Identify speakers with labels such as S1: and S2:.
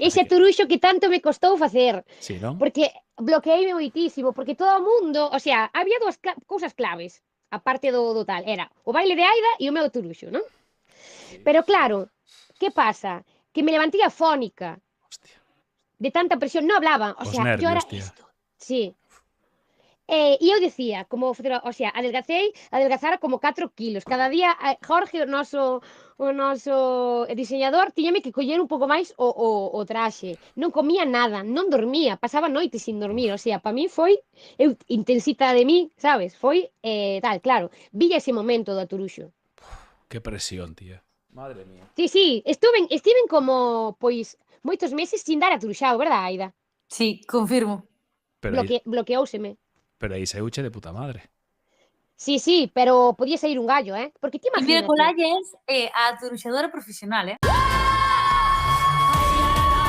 S1: Así
S2: Ese
S1: que,
S2: turuxo que tanto me costou facer.
S1: sí, non?
S2: Porque bloqueei moitísimo, porque todo o mundo, o sea, había dúas cousas claves, aparte do tal, era o baile de Aida e o meu turuxo, non? Pero claro, que pasa? Que me levantei afónica
S1: Hostia.
S2: de tanta presión, no hablaba, o
S1: Os
S2: sea, yo era
S1: nervios, tía.
S2: esto, sí. E eu dicía, como, o sea, adelgazara como 4 kilos. Cada día, Jorge, o noso diseñador, tiñame que coller un pouco máis o traxe. Non comía nada, non dormía, pasaba noites sin dormir. O sea, para mí foi intensita de mí, sabes? Foi tal, claro. Vi ese momento do Aturuxo.
S1: Qué presión, tía. Madre mía.
S2: Sí, sí, estiven como, pois, moitos meses sin dar Aturuxao, verdad, Aida?
S3: Sí, confirmo.
S2: Bloqueóuseme.
S1: Pero aí saiuche de puta madre.
S2: Sí, sí, pero podía sair un gallo, ¿eh? Porque te
S3: Y mira,
S2: imagínate.
S3: Colalle es a turuxadora profesional, ¿eh?